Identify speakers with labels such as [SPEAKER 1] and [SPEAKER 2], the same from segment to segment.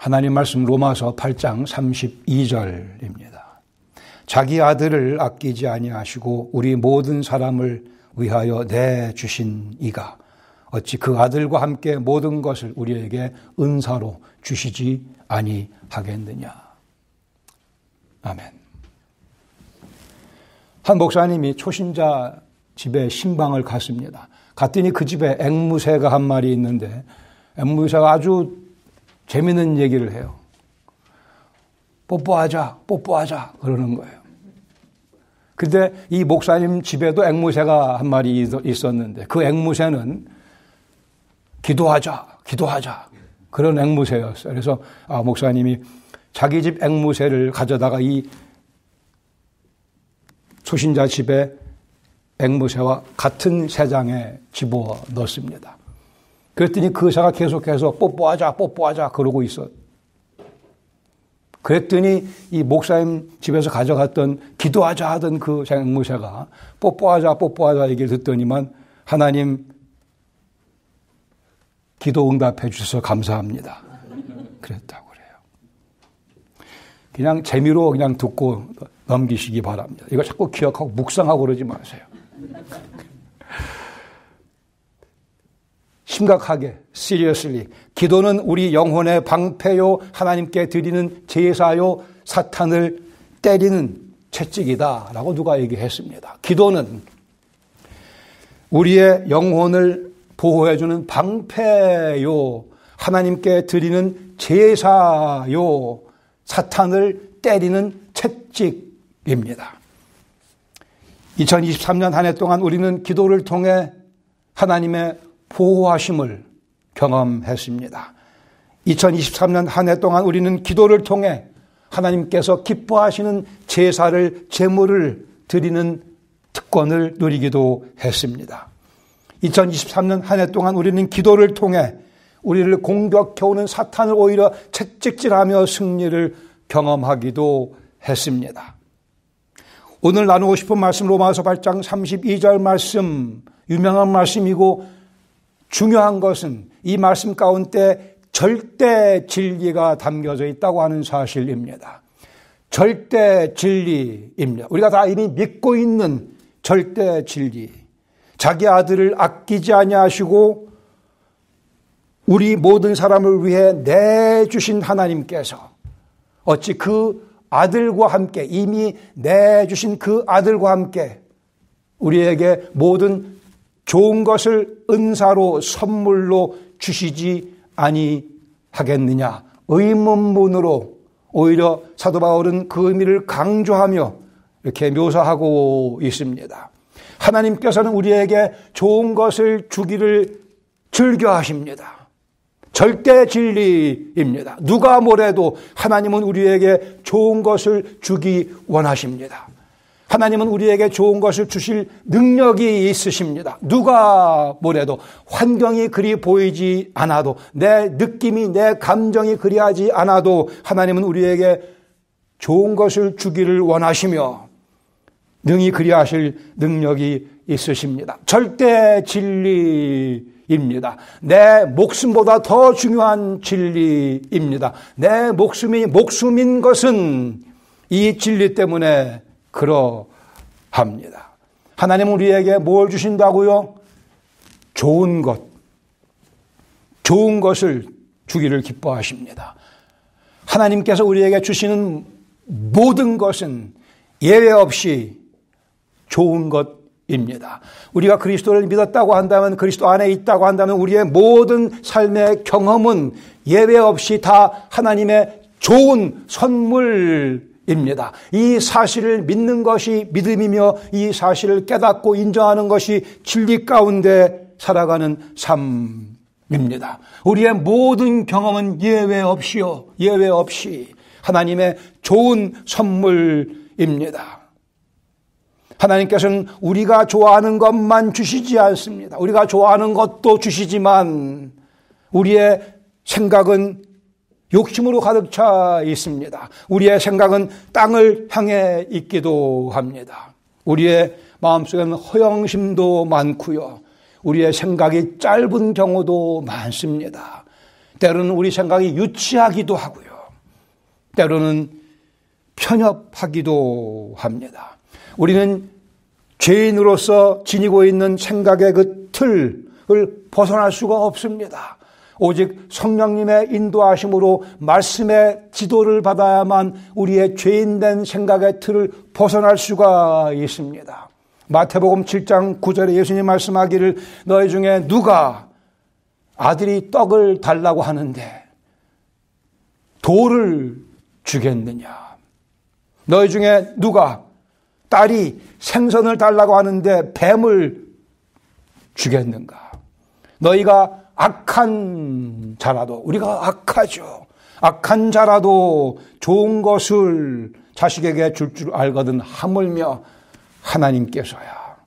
[SPEAKER 1] 하나님 말씀 로마서 8장 32절입니다. 자기 아들을 아끼지 아니하시고 우리 모든 사람을 위하여 내주신 이가 어찌 그 아들과 함께 모든 것을 우리에게 은사로 주시지 아니하겠느냐. 아멘. 한 목사님이 초신자 집에 신방을 갔습니다. 갔더니 그 집에 앵무새가 한 마리 있는데 앵무새가 아주 재미있는 얘기를 해요. 뽀뽀하자 그러는 거예요. 근데 이 목사님 집에도 앵무새가 한 마리 있었는데 그 앵무새는 기도하자 그런 앵무새였어요. 그래서 목사님이 자기 집 앵무새를 가져다가 이 초신자 집에 앵무새와 같은 새장에 집어 넣습니다. 그랬더니 그 새가 계속해서 뽀뽀하자 그러고 있었어요. 그랬더니 이 목사님 집에서 가져갔던 기도하자 하던 그 앵무새가 뽀뽀하자 얘기를 듣더니만 하나님 기도 응답해 주셔서 감사합니다. 그랬다고 그래요. 그냥 재미로 그냥 듣고 넘기시기 바랍니다. 이거 자꾸 기억하고 묵상하고 그러지 마세요. 심각하게, seriously. 기도는 우리 영혼의 방패요, 하나님께 드리는 제사요, 사탄을 때리는 채찍이다 라고 누가 얘기했습니다. 기도는 우리의 영혼을 보호해주는 방패요, 하나님께 드리는 제사요, 사탄을 때리는 채찍입니다. 2023년 한 해 동안 우리는 기도를 통해 하나님의 보호하심을 경험했습니다. 2023년 한 해 동안 우리는 기도를 통해 하나님께서 기뻐하시는 제사를, 제물을 드리는 특권을 누리기도 했습니다. 2023년 한 해 동안 우리는 기도를 통해 우리를 공격해오는 사탄을 오히려 채찍질하며 승리를 경험하기도 했습니다. 오늘 나누고 싶은 말씀 로마서 8장 32절 말씀, 유명한 말씀이고 중요한 것은 이 말씀 가운데 절대 진리가 담겨져 있다고 하는 사실입니다. 절대 진리입니다. 우리가 다 이미 믿고 있는 절대 진리. 자기 아들을 아끼지 아니하시고 우리 모든 사람을 위해 내주신 하나님께서 어찌 그 아들과 함께 이미 내주신 그 아들과 함께 우리에게 모든 좋은 것을 은사로 선물로 주시지 아니하겠느냐. 의문문으로 오히려 사도 바울은 그 의미를 강조하며 이렇게 묘사하고 있습니다. 하나님께서는 우리에게 좋은 것을 주기를 즐겨하십니다. 절대 진리입니다. 누가 뭐래도 하나님은 우리에게 좋은 것을 주기 원하십니다. 하나님은 우리에게 좋은 것을 주실 능력이 있으십니다. 누가 뭐래도 환경이 그리 보이지 않아도 내 느낌이 내 감정이 그리하지 않아도 하나님은 우리에게 좋은 것을 주기를 원하시며 능히 그리하실 능력이 있으십니다. 절대 진리입니다. 내 목숨보다 더 중요한 진리입니다. 내 목숨이 목숨인 것은 이 진리 때문에 그러합니다. 하나님은 우리에게 뭘 주신다고요? 좋은 것을 주기를 기뻐하십니다. 하나님께서 우리에게 주시는 모든 것은 예외 없이 좋은 것입니다. 우리가 그리스도를 믿었다고 한다면, 그리스도 안에 있다고 한다면 우리의 모든 삶의 경험은 예외 없이 다 하나님의 좋은 선물입니다. 이 사실을 믿는 것이 믿음이며 이 사실을 깨닫고 인정하는 것이 진리 가운데 살아가는 삶입니다. 우리의 모든 경험은 예외 없이 하나님의 좋은 선물입니다. 하나님께서는 우리가 좋아하는 것만 주시지 않습니다. 우리가 좋아하는 것도 주시지만 우리의 생각은 욕심으로 가득 차 있습니다. 우리의 생각은 땅을 향해 있기도 합니다. 우리의 마음속에는 허영심도 많고요. 우리의 생각이 짧은 경우도 많습니다. 때로는 우리 생각이 유치하기도 하고요. 때로는 편협하기도 합니다. 우리는 죄인으로서 지니고 있는 생각의 그 틀을 벗어날 수가 없습니다. 오직 성령님의 인도하심으로 말씀의 지도를 받아야만 우리의 죄인된 생각의 틀을 벗어날 수가 있습니다. 마태복음 7장 9절에 예수님 말씀하기를 너희 중에 누가 아들이 떡을 달라고 하는데 돌을 주겠느냐? 너희 중에 누가 딸이 생선을 달라고 하는데 뱀을 주겠는가? 너희가 악한 자라도, 우리가 악하죠. 악한 자라도 좋은 것을 자식에게 줄 줄 알거든 하물며 하나님께서야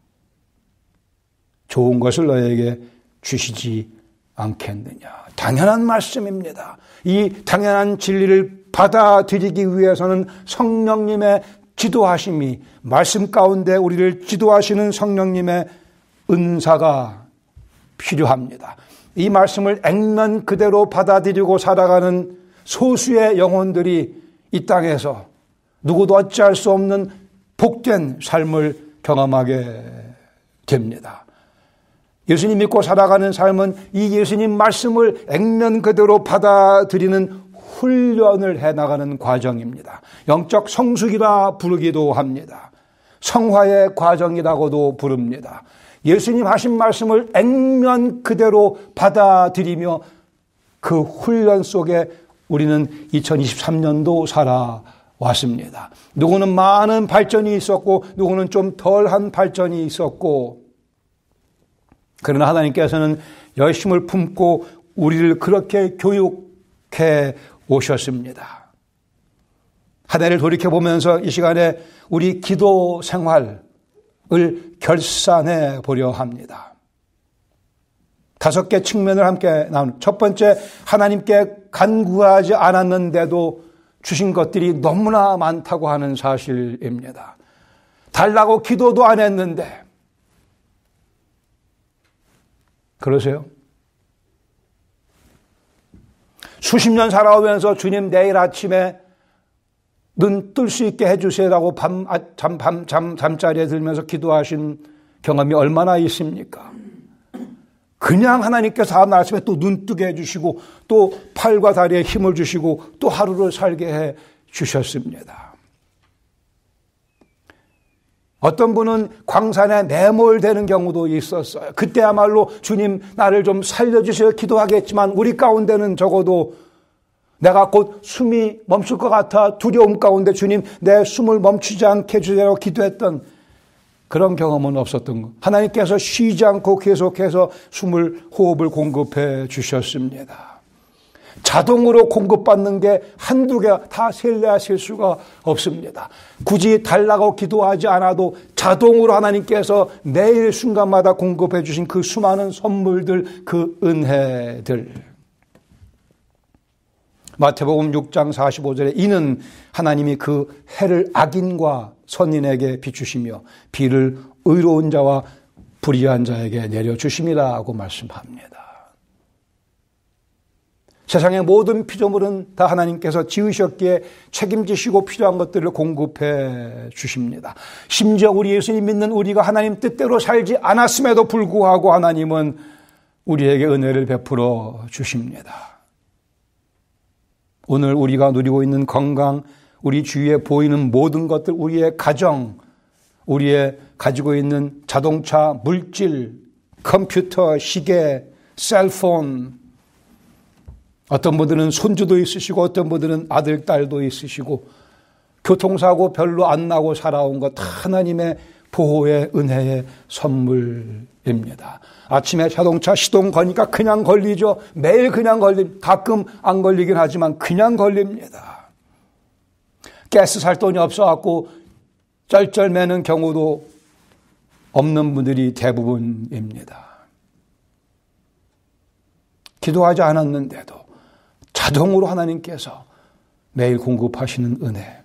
[SPEAKER 1] 좋은 것을 너희에게 주시지 않겠느냐. 당연한 말씀입니다. 이 당연한 진리를 받아들이기 위해서는 성령님의 지도하심이, 말씀 가운데 우리를 지도하시는 성령님의 은사가 필요합니다. 이 말씀을 액면 그대로 받아들이고 살아가는 소수의 영혼들이 이 땅에서 누구도 어찌할 수 없는 복된 삶을 경험하게 됩니다. 예수님 믿고 살아가는 삶은 이 예수님 말씀을 액면 그대로 받아들이는 훈련을 해나가는 과정입니다. 영적 성숙이라 부르기도 합니다. 성화의 과정이라고도 부릅니다. 예수님 하신 말씀을 액면 그대로 받아들이며 그 훈련 속에 우리는 2023년도 살아왔습니다. 누구는 많은 발전이 있었고 누구는 좀 덜한 발전이 있었고, 그러나 하나님께서는 열심을 품고 우리를 그렇게 교육해 오셨습니다. 한 해를 돌이켜보면서 이 시간에 우리 기도 생활을 결산해 보려 합니다. 5개 측면을 함께 나누는. 첫 번째, 하나님께 간구하지 않았는데도 주신 것들이 너무나 많다고 하는 사실입니다. 달라고 기도도 안 했는데. 그러세요? 수십 년 살아오면서 주님 내일 아침에 눈 뜰 수 있게 해주세요라고 잠자리에 들면서 기도하신 경험이 얼마나 있습니까? 그냥 하나님께서 다음 날 아침에 또 눈 뜨게 해주시고 또 팔과 다리에 힘을 주시고 또 하루를 살게 해 주셨습니다. 어떤 분은 광산에 매몰되는 경우도 있었어요. 그때야말로 주님 나를 좀 살려주세요 기도하겠지만 우리 가운데는 적어도 내가 곧 숨이 멈출 것 같아 두려움 가운데 주님 내 숨을 멈추지 않게 해주세요 기도했던 그런 경험은 없었던 것. 하나님께서 쉬지 않고 계속해서 호흡을 공급해 주셨습니다. 자동으로 공급받는 게 한두 개 다 셀래하실 수가 없습니다. 굳이 달라고 기도하지 않아도 자동으로 하나님께서 매일 순간마다 공급해 주신 그 수많은 선물들, 그 은혜들. 마태복음 6장 45절에 이는 하나님이 그 해를 악인과 선인에게 비추시며 비를 의로운 자와 불의한 자에게 내려주심이라고 말씀합니다. 세상의 모든 피조물은 다 하나님께서 지으셨기에 책임지시고 필요한 것들을 공급해 주십니다. 심지어 우리 예수님 믿는 우리가 하나님 뜻대로 살지 않았음에도 불구하고 하나님은 우리에게 은혜를 베풀어 주십니다. 오늘 우리가 누리고 있는 건강, 우리 주위에 보이는 모든 것들, 우리의 가정, 우리의 가지고 있는 자동차, 물질, 컴퓨터, 시계, 셀폰, 어떤 분들은 손주도 있으시고 어떤 분들은 아들, 딸도 있으시고 교통사고 별로 안 나고 살아온 것 다 하나님의 보호의 은혜의 선물입니다. 아침에 자동차 시동 거니까 그냥 걸리죠. 매일 그냥 가끔 안 걸리긴 하지만 그냥 걸립니다. 가스 살 돈이 없어갖고 쩔쩔매는 경우도 없는 분들이 대부분입니다. 기도하지 않았는데도 자동으로 하나님께서 매일 공급하시는 은혜.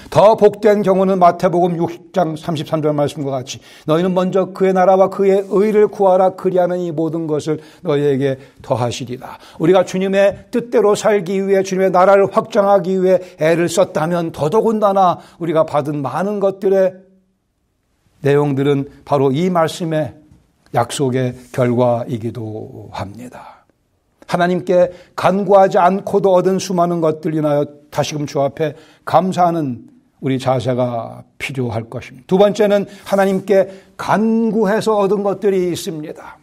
[SPEAKER 1] 더 복된 경우는 마태복음 60장 33절 말씀과 같이 너희는 먼저 그의 나라와 그의 의를 구하라. 그리하면 이 모든 것을 너희에게 더하시리라. 우리가 주님의 뜻대로 살기 위해 주님의 나라를 확장하기 위해 애를 썼다면 더더군다나 우리가 받은 많은 것들의 내용들은 바로 이 말씀의 약속의 결과이기도 합니다. 하나님께 간구하지 않고도 얻은 수많은 것들 인하여 다시금 주 앞에 감사하는 우리 자세가 필요할 것입니다. 두 번째는 하나님께 간구해서 얻은 것들이 있습니다.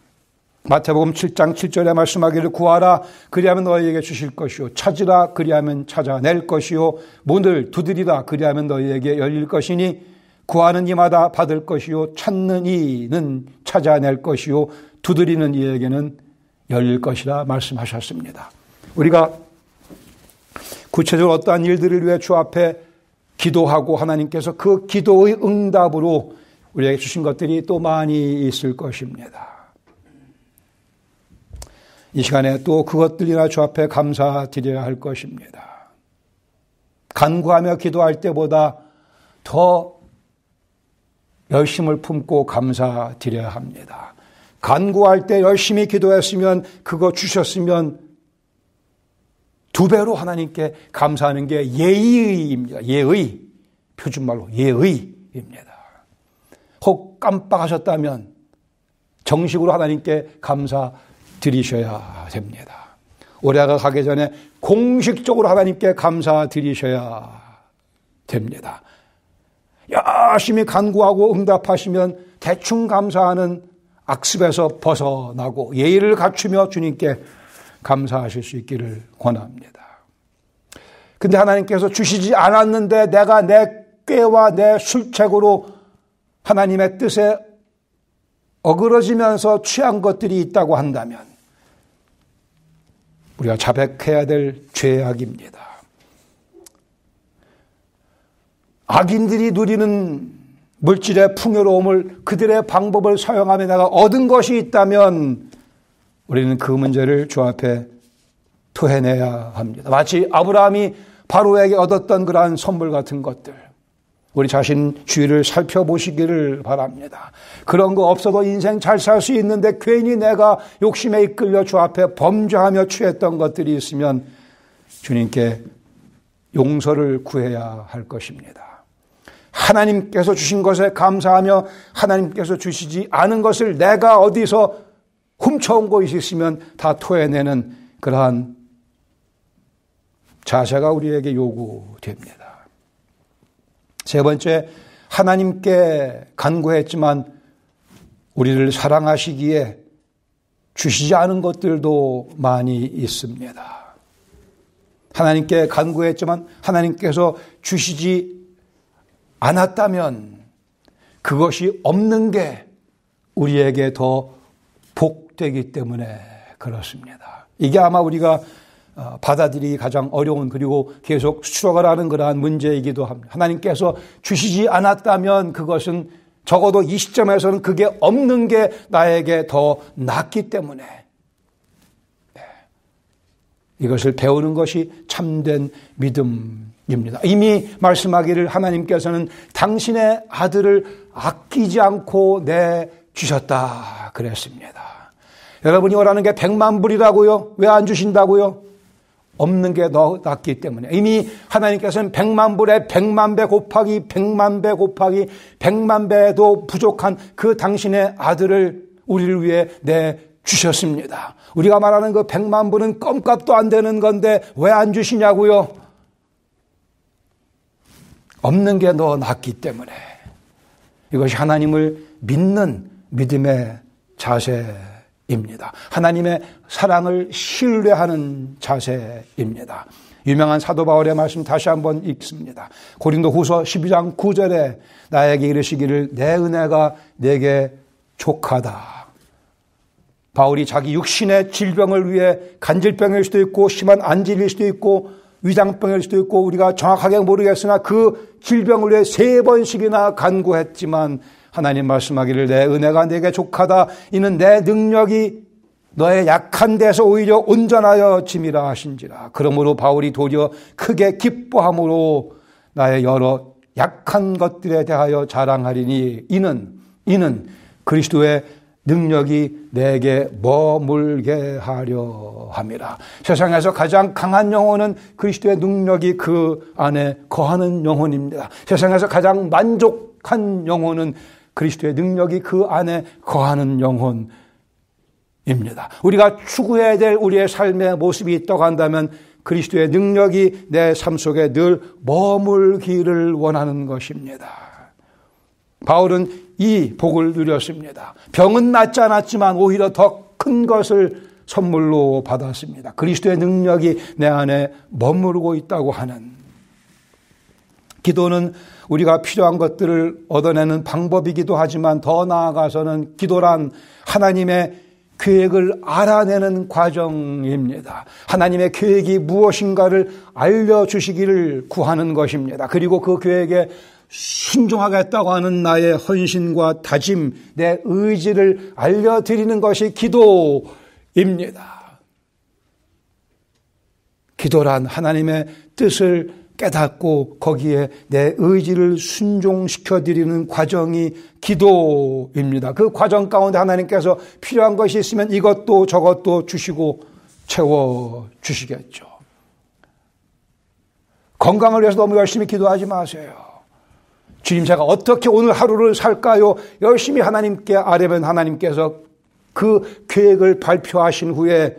[SPEAKER 1] 마태복음 7장 7절에 말씀하기를 구하라 그리하면 너희에게 주실 것이요 찾으라 그리하면 찾아낼 것이요 문을 두드리라 그리하면 너희에게 열릴 것이니 구하는 이마다 받을 것이요 찾는 이는 찾아낼 것이요 두드리는 이에게는 열릴 것이라 말씀하셨습니다. 우리가 구체적으로 어떠한 일들을 위해 주 앞에 기도하고 하나님께서 그 기도의 응답으로 우리에게 주신 것들이 또 많이 있을 것입니다. 이 시간에 또 그것들이나 주 앞에 감사드려야 할 것입니다. 간구하며 기도할 때보다 더 열심을 품고 감사드려야 합니다. 간구할 때 열심히 기도했으면 그거 주셨으면 두 배로 하나님께 감사하는 게 예의입니다. 예의. 표준말로 예의입니다. 혹 깜빡하셨다면 정식으로 하나님께 감사드리셔야 됩니다. 올해가 가기 전에 공식적으로 하나님께 감사드리셔야 됩니다. 열심히 간구하고 응답하시면 대충 감사하는 악습에서 벗어나고 예의를 갖추며 주님께 감사하실 수 있기를 권합니다. 근데 하나님께서 주시지 않았는데 내가 내 꾀와 내 술책으로 하나님의 뜻에 어그러지면서 취한 것들이 있다고 한다면 우리가 자백해야 될 죄악입니다. 악인들이 누리는 물질의 풍요로움을 그들의 방법을 사용하며 내가 얻은 것이 있다면 우리는 그 문제를 주 앞에 토해내야 합니다. 마치 아브라함이 바로에게 얻었던 그러한 선물 같은 것들, 우리 자신 주위를 살펴보시기를 바랍니다. 그런 거 없어도 인생 잘 살 수 있는데 괜히 내가 욕심에 이끌려 주 앞에 범죄하며 취했던 것들이 있으면 주님께 용서를 구해야 할 것입니다. 하나님께서 주신 것에 감사하며 하나님께서 주시지 않은 것을 내가 어디서 훔쳐온 것이 있으면 다 토해내는 그러한 자세가 우리에게 요구됩니다. 세 번째, 하나님께 간구했지만 우리를 사랑하시기에 주시지 않은 것들도 많이 있습니다. 하나님께 간구했지만 하나님께서 주시지 않았다면 그것이 없는 게 우리에게 더 복되기 때문에 그렇습니다. 이게 아마 우리가 받아들이기 가장 어려운 그리고 계속 수출어가라는 그러한 문제이기도 합니다. 하나님께서 주시지 않았다면 그것은 적어도 이 시점에서는 그게 없는 게 나에게 더 낫기 때문에 이것을 배우는 것이 참된 믿음입니다. 이미 말씀하기를 하나님께서는 당신의 아들을 아끼지 않고 내주셨다 그랬습니다. 여러분이 원하는 게 100만 불이라고요? 왜 안 주신다고요? 없는 게 더 낫기 때문에. 이미 하나님께서는 100만 불에 100만 배 곱하기 100만 배 곱하기 100만 배도 부족한 그 당신의 아들을 우리를 위해 내주셨습니다. 우리가 말하는 그 100만 불은 껌값도 안 되는 건데 왜 안 주시냐고요? 없는 게 더 낫기 때문에. 이것이 하나님을 믿는 믿음의 자세입니다. 하나님의 사랑을 신뢰하는 자세입니다. 유명한 사도 바울의 말씀 다시 한번 읽습니다. 고린도후서 12장 9절에 나에게 이르시기를 내 은혜가 내게 족하다. 바울이 자기 육신의 질병을 위해 간질병일 수도 있고 심한 안질일 수도 있고 위장병일 수도 있고 우리가 정확하게 모르겠으나 그 질병을 위해 3번씩이나 간구했지만 하나님 말씀하기를 내 은혜가 내게 족하다. 이는 내 능력이 너의 약한 데서 오히려 온전하여 짐이라 하신지라. 그러므로 바울이 도리어 크게 기뻐함으로 나의 여러 약한 것들에 대하여 자랑하리니 이는 그리스도의 능력이 내게 머물게 하려 함이라. 세상에서 가장 강한 영혼은 그리스도의 능력이 그 안에 거하는 영혼입니다. 세상에서 가장 만족한 영혼은 그리스도의 능력이 그 안에 거하는 영혼입니다. 우리가 추구해야 될 우리의 삶의 모습이 있다고 한다면 그리스도의 능력이 내 삶 속에 늘 머물기를 원하는 것입니다. 바울은 이 복을 누렸습니다. 병은 낫지 않았지만 오히려 더 큰 것을 선물로 받았습니다. 그리스도의 능력이 내 안에 머무르고 있다고 하는. 기도는 우리가 필요한 것들을 얻어내는 방법이기도 하지만 더 나아가서는 기도란 하나님의 계획을 알아내는 과정입니다. 하나님의 계획이 무엇인가를 알려주시기를 구하는 것입니다. 그리고 그 계획에 순종하겠다고 하는 나의 헌신과 다짐, 내 의지를 알려드리는 것이 기도입니다. 기도란 하나님의 뜻을 깨닫고 거기에 내 의지를 순종시켜드리는 과정이 기도입니다. 그 과정 가운데 하나님께서 필요한 것이 있으면 이것도 저것도 주시고 채워주시겠죠. 건강을 위해서 너무 열심히 기도하지 마세요. 주님, 제가 어떻게 오늘 하루를 살까요? 열심히 하나님께 아뢰면 하나님께서 그 계획을 발표하신 후에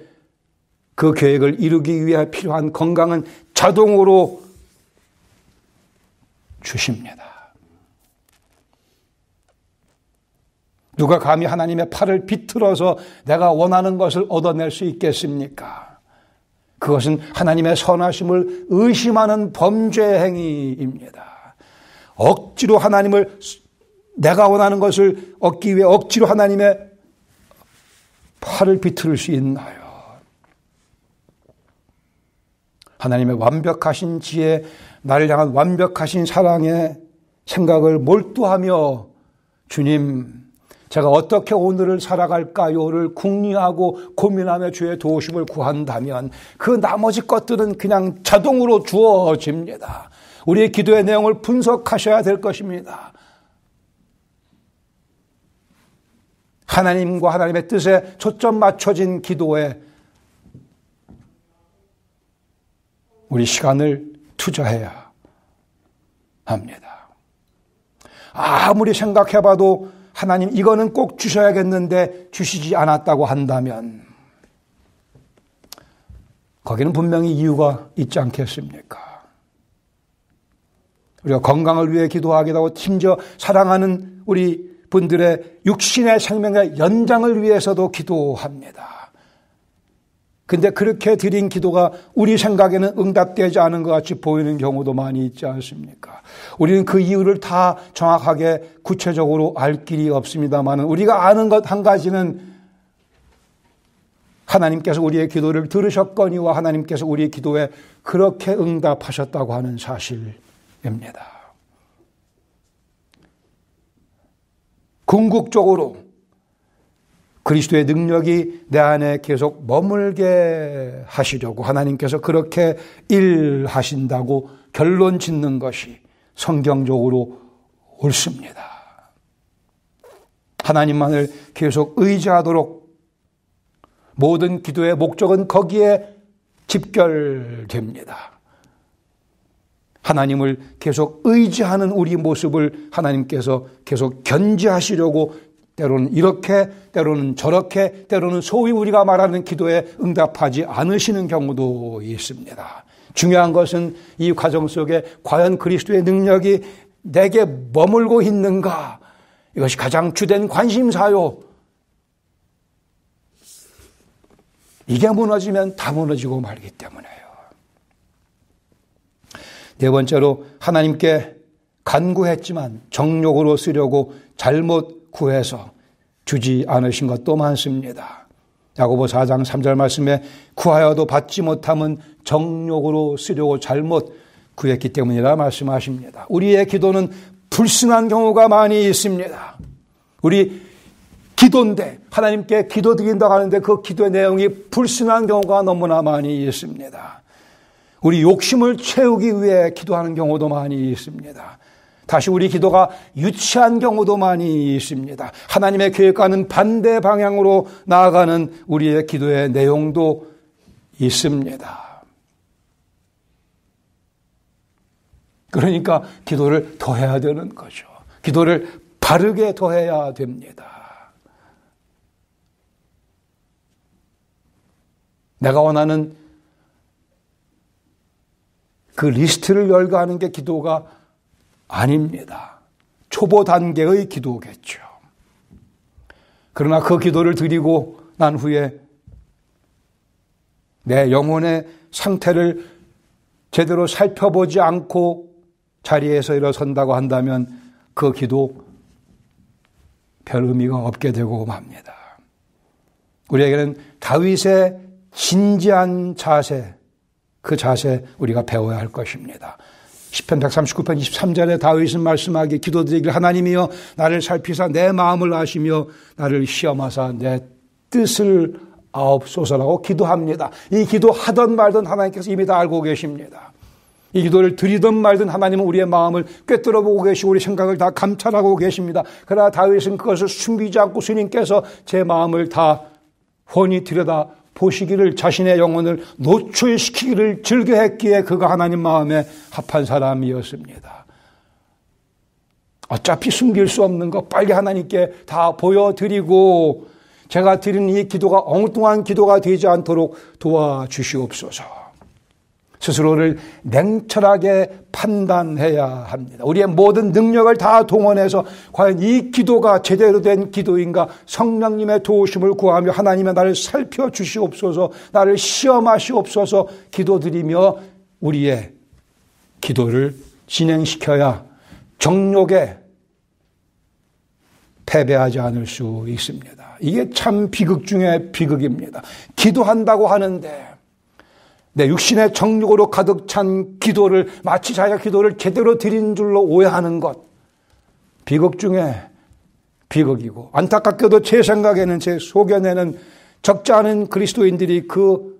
[SPEAKER 1] 그 계획을 이루기 위해 필요한 건강은 자동으로 주십니다. 누가 감히 하나님의 팔을 비틀어서 내가 원하는 것을 얻어낼 수 있겠습니까? 그것은 하나님의 선하심을 의심하는 범죄 행위입니다. 억지로 하나님을, 내가 원하는 것을 얻기 위해 억지로 하나님의 팔을 비틀을 수 있나요? 하나님의 완벽하신 지혜, 나를 향한 완벽하신 사랑의 생각을 몰두하며 주님, 제가 어떻게 오늘을 살아갈까요를 궁리하고 고민하며 주의 도우심을 구한다면 그 나머지 것들은 그냥 자동으로 주어집니다. 우리의 기도의 내용을 분석하셔야 될 것입니다. 하나님과 하나님의 뜻에 초점 맞춰진 기도에 우리 시간을 투자해야 합니다. 아무리 생각해봐도 하나님 이거는 꼭 주셔야겠는데 주시지 않았다고 한다면 거기는 분명히 이유가 있지 않겠습니까? 우리가 건강을 위해 기도하기도 하고 심지어 사랑하는 우리 분들의 육신의 생명의 연장을 위해서도 기도합니다. 근데 그렇게 드린 기도가 우리 생각에는 응답되지 않은 것 같이 보이는 경우도 많이 있지 않습니까? 우리는 그 이유를 다 정확하게 구체적으로 알 길이 없습니다만 우리가 아는 것 한 가지는 하나님께서 우리의 기도를 들으셨거니와 하나님께서 우리의 기도에 그렇게 응답하셨다고 하는 사실입니다. 궁극적으로 그리스도의 능력이 내 안에 계속 머물게 하시려고 하나님께서 그렇게 일하신다고 결론 짓는 것이 성경적으로 옳습니다. 하나님만을 계속 의지하도록 모든 기도의 목적은 거기에 집결됩니다. 하나님을 계속 의지하는 우리 모습을 하나님께서 계속 견지하시려고 때로는 이렇게, 때로는 저렇게, 때로는 소위 우리가 말하는 기도에 응답하지 않으시는 경우도 있습니다. 중요한 것은 이 과정 속에 과연 그리스도의 능력이 내게 머물고 있는가? 이것이 가장 주된 관심사요. 이게 무너지면 다 무너지고 말기 때문에요. 네 번째로 하나님께 간구했지만 정욕으로 쓰려고 잘못 구해서 주지 않으신 것도 많습니다. 야고보 4장 3절 말씀에 구하여도 받지 못함은 정욕으로 쓰려고 잘못 구했기 때문이라 말씀하십니다. 우리의 기도는 불순한 경우가 많이 있습니다. 우리 기도인데 하나님께 기도 드린다고 하는데 그 기도의 내용이 불순한 경우가 너무나 많이 있습니다. 우리 욕심을 채우기 위해 기도하는 경우도 많이 있습니다. 다시 우리 기도가 유치한 경우도 많이 있습니다. 하나님의 계획과는 반대 방향으로 나아가는 우리의 기도의 내용도 있습니다. 그러니까 기도를 더 해야 되는 거죠. 기도를 바르게 더 해야 됩니다. 내가 원하는 그 리스트를 열거하는 게 기도가 아닙니다. 초보 단계의 기도겠죠. 그러나 그 기도를 드리고 난 후에 내 영혼의 상태를 제대로 살펴보지 않고 자리에서 일어선다고 한다면 그 기도 별 의미가 없게 되고 맙니다. 우리에게는 다윗의 진지한 자세, 그 자세 우리가 배워야 할 것입니다. 시편 139편 23절에 다윗은 말씀하기에 기도드리길 하나님이여 나를 살피사 내 마음을 아시며 나를 시험하사 내 뜻을 아옵소서라고 기도합니다. 이 기도 하던 말든 하나님께서 이미 다 알고 계십니다. 이 기도를 드리든 말든 하나님은 우리의 마음을 꿰뚫어 보고 계시고 우리 생각을 다 감찰하고 계십니다. 그러나 다윗은 그것을 숨기지 않고 주님께서 제 마음을 다 훤히 들여다 보시기를 자신의 영혼을 노출시키기를 즐겨했기에 그가 하나님 마음에 합한 사람이었습니다. 어차피 숨길 수 없는 거 빨리 하나님께 다 보여드리고 제가 드리는 이 기도가 엉뚱한 기도가 되지 않도록 도와주시옵소서. 스스로를 냉철하게 판단해야 합니다. 우리의 모든 능력을 다 동원해서 과연 이 기도가 제대로 된 기도인가 성령님의 도우심을 구하며 하나님의 나를 살펴주시옵소서 나를 시험하시옵소서 기도드리며 우리의 기도를 진행시켜야 정욕에 패배하지 않을 수 있습니다. 이게 참 비극 중에 비극입니다. 기도한다고 하는데 내 육신의 정욕으로 가득 찬 기도를 마치 자기가 기도를 제대로 드린 줄로 오해하는 것. 비극 중에 비극이고 안타깝게도 제 생각에는 제 소견에는 적지 않은 그리스도인들이 그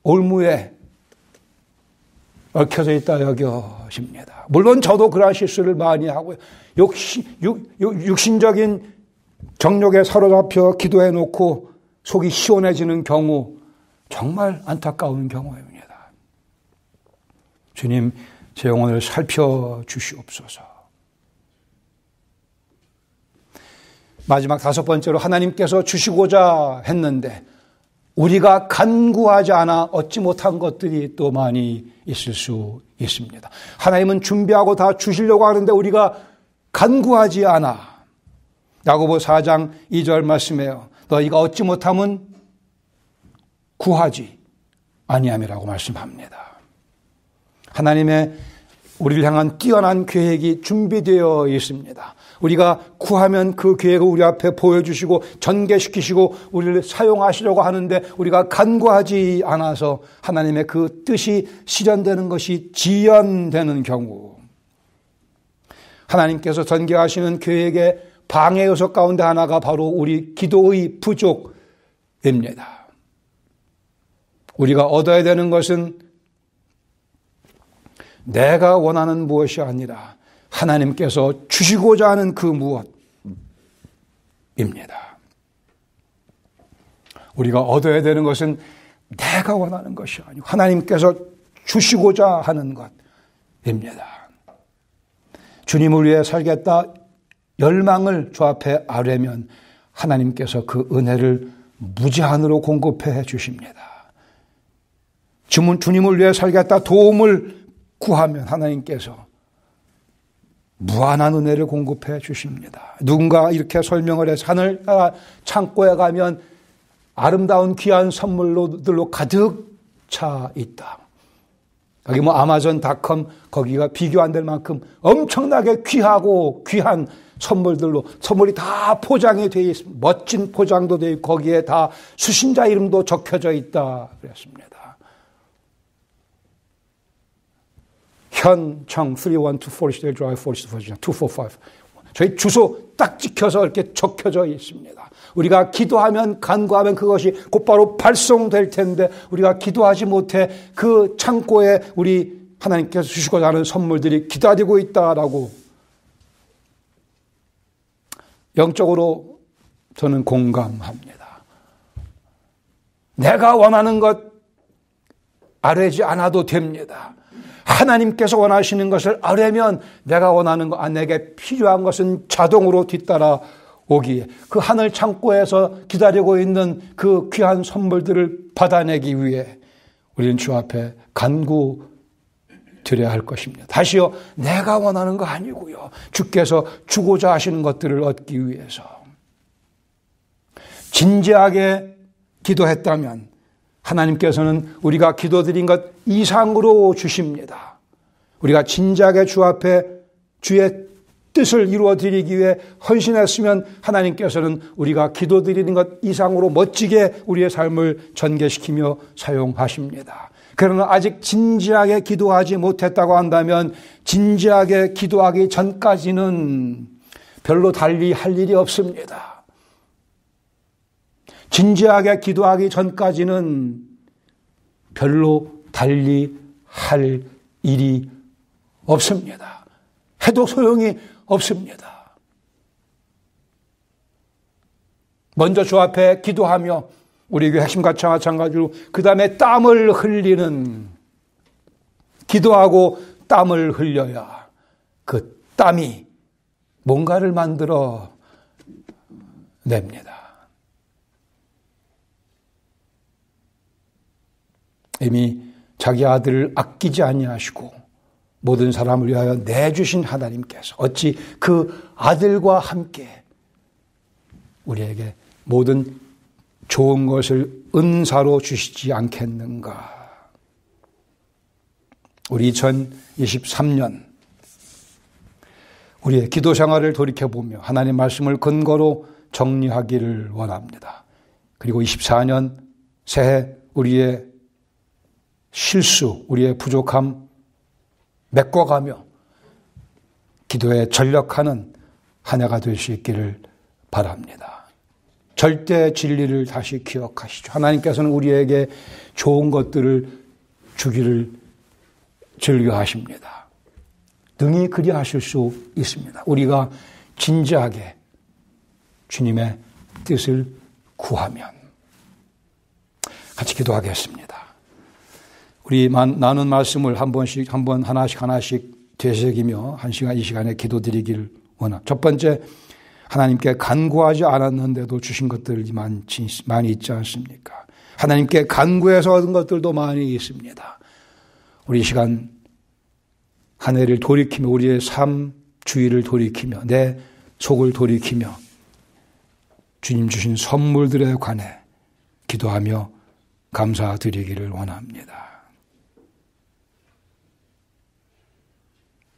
[SPEAKER 1] 올무에 얽혀져 있다 여겨집니다. 물론 저도 그러한 실수를 많이 하고요. 육신적인 정욕에 사로잡혀 기도해 놓고 속이 시원해지는 경우 정말 안타까운 경우입니다. 주님, 제 영혼을 살펴주시옵소서. 마지막 5번째로 하나님께서 주시고자 했는데 우리가 간구하지 않아 얻지 못한 것들이 또 많이 있을 수 있습니다. 하나님은 준비하고 다 주시려고 하는데 우리가 간구하지 않아. 야고보 4장 2절 말씀해요. 너희가 얻지 못함은 구하지 아니함이라고 말씀합니다. 하나님의 우리를 향한 뛰어난 계획이 준비되어 있습니다. 우리가 구하면 그 계획을 우리 앞에 보여주시고 전개시키시고 우리를 사용하시려고 하는데 우리가 간구하지 않아서 하나님의 그 뜻이 실현되는 것이 지연되는 경우 하나님께서 전개하시는 계획의 방해 요소 가운데 하나가 바로 우리 기도의 부족입니다. 우리가 얻어야 되는 것은 내가 원하는 무엇이 아니라 하나님께서 주시고자 하는 그 무엇입니다. 우리가 얻어야 되는 것은 내가 원하는 것이 아니고 하나님께서 주시고자 하는 것입니다. 주님을 위해 살겠다 열망을 주 앞에 아뢰면 하나님께서 그 은혜를 무제한으로 공급해 주십니다. 주님을 위해 살겠다 도움을 구하면 하나님께서 무한한 은혜를 공급해 주십니다. 누군가 이렇게 설명을 해서 하늘나라 창고에 가면 아름다운 귀한 선물들로 가득 차 있다. 여기 아마존.com 거기가 비교 안 될 만큼 엄청나게 귀하고 귀한 선물들로 선물이 다 포장이 되어 있습니다. 멋진 포장도 되어 있고 거기에 다 수신자 이름도 적혀져 있다 그랬습니다. 현청 312 포리스데일 드라이브 포리스 버지니아 245 저희 주소 딱 찍혀서 이렇게 적혀져 있습니다. 우리가 기도하면, 간구하면 그것이 곧바로 발송될 텐데 우리가 기도하지 못해 그 창고에 우리 하나님께서 주시고자 하는 선물들이 기다리고 있다라고 영적으로 저는 공감합니다. 내가 원하는 것 아뢰지 않아도 됩니다. 하나님께서 원하시는 것을 아뢰면 내가 원하는 것, 내게 필요한 것은 자동으로 뒤따라 오기에 그 하늘 창고에서 기다리고 있는 그 귀한 선물들을 받아내기 위해 우리는 주 앞에 간구 드려야 할 것입니다. 다시요, 내가 원하는 거 아니고요. 주께서 주고자 하시는 것들을 얻기 위해서 진지하게 기도했다면 하나님께서는 우리가 기도드린 것 이상으로 주십니다. 우리가 진지하게 주 앞에 주의 뜻을 이루어드리기 위해 헌신했으면 하나님께서는 우리가 기도드리는 것 이상으로 멋지게 우리의 삶을 전개시키며 사용하십니다. 그러나 아직 진지하게 기도하지 못했다고 한다면 진지하게 기도하기 전까지는 별로 달리 할 일이 없습니다. 진지하게 기도하기 전까지는 별로 달리 할 일이 없습니다. 해도 소용이 없습니다. 먼저 주 앞에 기도하며 우리 교회 핵심같이 마찬가지로 그 다음에 땀을 흘리는, 기도하고 땀을 흘려야 그 땀이 뭔가를 만들어 냅니다. 이미 자기 아들을 아끼지 아니하시고 모든 사람을 위하여 내주신 하나님께서 어찌 그 아들과 함께 우리에게 모든 좋은 것을 은사로 주시지 않겠는가. 우리 2023년 우리의 기도 생활을 돌이켜보며 하나님 말씀을 근거로 정리하기를 원합니다. 그리고 24년 새해 우리의 실수, 우리의 부족함 메꿔가며 기도에 전력하는 한 해가 될 수 있기를 바랍니다. 절대 진리를 다시 기억하시죠. 하나님께서는 우리에게 좋은 것들을 주기를 즐겨하십니다. 능히 그리하실 수 있습니다. 우리가 진지하게 주님의 뜻을 구하면. 같이 기도하겠습니다. 우리 나눈 말씀을 하나씩 되새기며 한 시간, 이 시간에 기도드리기를 원합니다. 첫 번째, 하나님께 간구하지 않았는데도 주신 것들이 많이 있지 않습니까? 하나님께 간구해서 얻은 것들도 많이 있습니다. 우리 이 시간 한 해를 돌이키며 우리의 삶 주의를 돌이키며 내 속을 돌이키며 주님 주신 선물들에 관해 기도하며 감사드리기를 원합니다.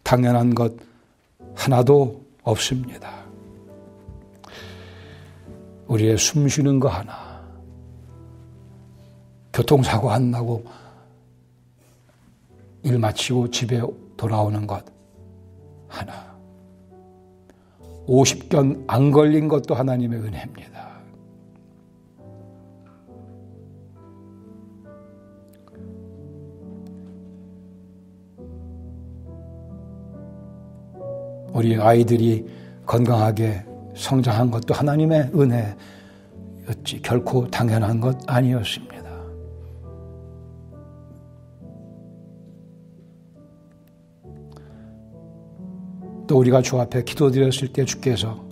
[SPEAKER 1] 당연한 것 하나도 없습니다. 우리의 숨 쉬는 거 하나, 교통사고 안 나고 일 마치고 집에 돌아오는 것 하나, 50견 안 걸린 것도 하나님의 은혜입니다. 우리 아이들이 건강하게 성장한 것도 하나님의 은혜였지 결코 당연한 것 아니었습니다. 또 우리가 주 앞에 기도드렸을 때 주께서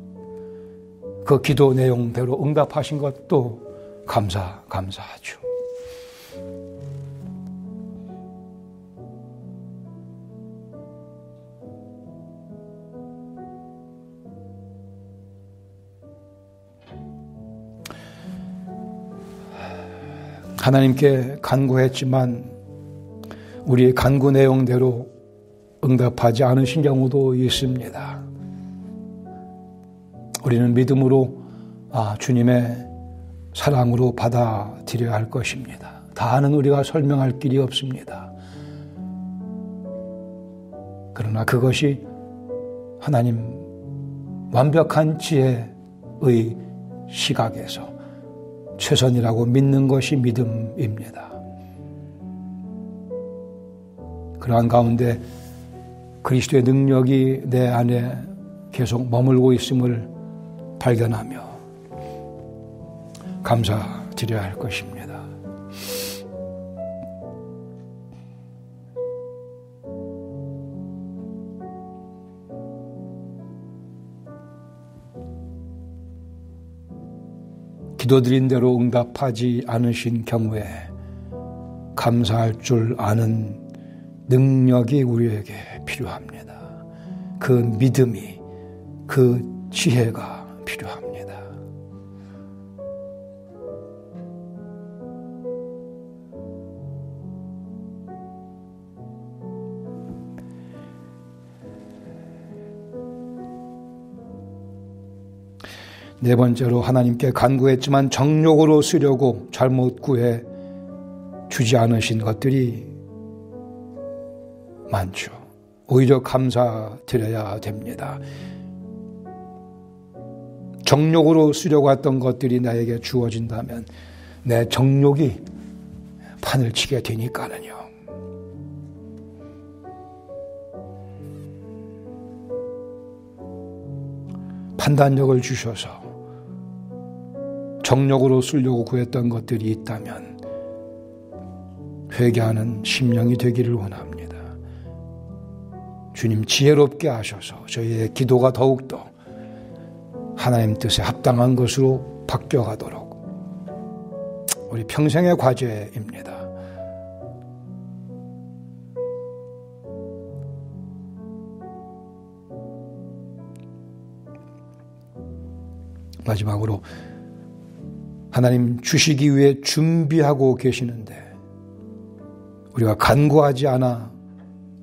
[SPEAKER 1] 그 기도 내용대로 응답하신 것도 감사하죠. 하나님께 간구했지만 우리의 간구 내용대로 응답하지 않으신 경우도 있습니다. 우리는 믿음으로 주님의 사랑으로 받아들여야 할 것입니다. 다는 우리가 설명할 길이 없습니다. 그러나 그것이 하나님 완벽한 지혜의 시각에서 최선이라고 믿는 것이 믿음입니다. 그러한 가운데 그리스도의 능력이 내 안에 계속 머물고 있음을 발견하며 감사드려야 할 것입니다. 기도드린 대로 응답하지 않으신 경우에 감사할 줄 아는 능력이 우리에게 필요합니다. 그 믿음이, 그 지혜가 필요합니다. 네 번째로 하나님께 간구했지만 정욕으로 쓰려고 잘못 구해 주지 않으신 것들이 많죠. 오히려 감사드려야 됩니다. 정욕으로 쓰려고 했던 것들이 나에게 주어진다면 내 정욕이 판을 치게 되니까는요. 판단력을 주셔서 정욕으로 쓰려고 구했던 것들이 있다면 회개하는 심령이 되기를 원합니다. 주님 지혜롭게 하셔서 저희의 기도가 더욱더 하나님 뜻에 합당한 것으로 바뀌어가도록 우리 평생의 과제입니다. 마지막으로 하나님 주시기 위해 준비하고 계시는데 우리가 간구하지 않아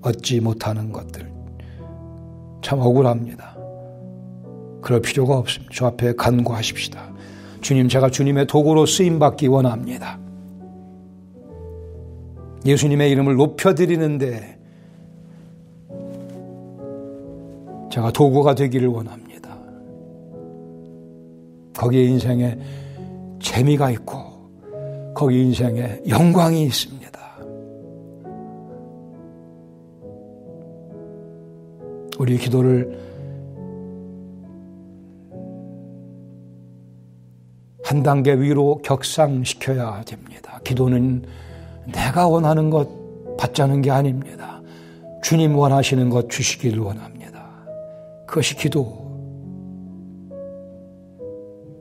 [SPEAKER 1] 얻지 못하는 것들 참 억울합니다. 그럴 필요가 없습니다. 주 앞에 간구하십시다. 주님, 제가 주님의 도구로 쓰임받기 원합니다. 예수님의 이름을 높여드리는데 제가 도구가 되기를 원합니다. 거기에 인생에 재미가 있고 거기 인생에 영광이 있습니다. 우리 기도를 한 단계 위로 격상시켜야 됩니다. 기도는 내가 원하는 것 받자는 게 아닙니다. 주님 원하시는 것 주시기를 원합니다. 그것이 기도.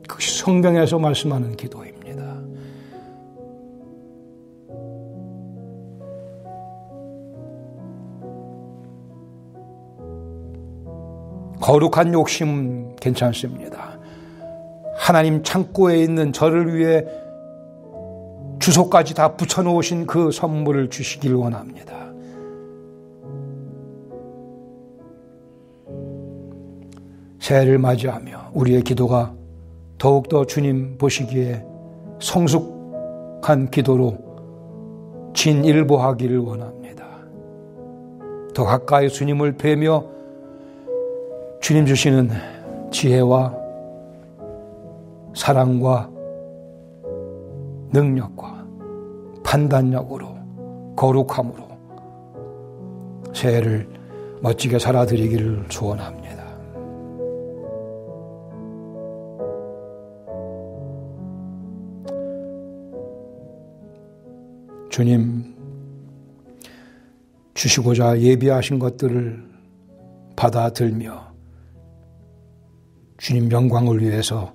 [SPEAKER 1] 그것이 성경에서 말씀하는 기도입니다. 거룩한 욕심 괜찮습니다. 하나님 창고에 있는 저를 위해 주소까지 다 붙여놓으신 그 선물을 주시길 원합니다. 새해를 맞이하며 우리의 기도가 더욱더 주님 보시기에 성숙한 기도로 진일보하기를 원합니다. 더 가까이 주님을 뵈며 주님 주시는 지혜와 사랑과 능력과 판단력으로 거룩함으로 새해를 멋지게 살아드리기를 소원합니다. 주님, 주시고자 예비하신 것들을 받아들며 주님 영광을 위해서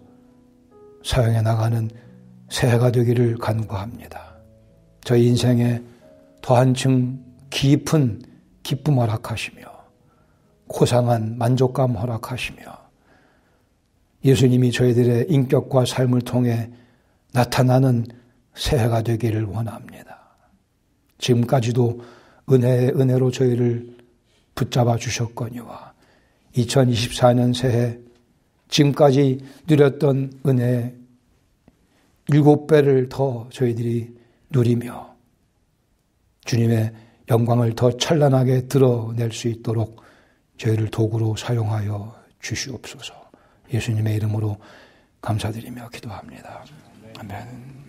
[SPEAKER 1] 사용해 나가는 새해가 되기를 간구합니다. 저희 인생에 더 한층 깊은 기쁨 허락하시며 고상한 만족감 허락하시며 예수님이 저희들의 인격과 삶을 통해 나타나는 새해가 되기를 원합니다. 지금까지도 은혜의 은혜로 저희를 붙잡아 주셨거니와 2024년 새해 지금까지 누렸던 은혜의 7배를 더 저희들이 누리며 주님의 영광을 더 찬란하게 드러낼 수 있도록 저희를 도구로 사용하여 주시옵소서. 예수님의 이름으로 감사드리며 기도합니다. 아멘.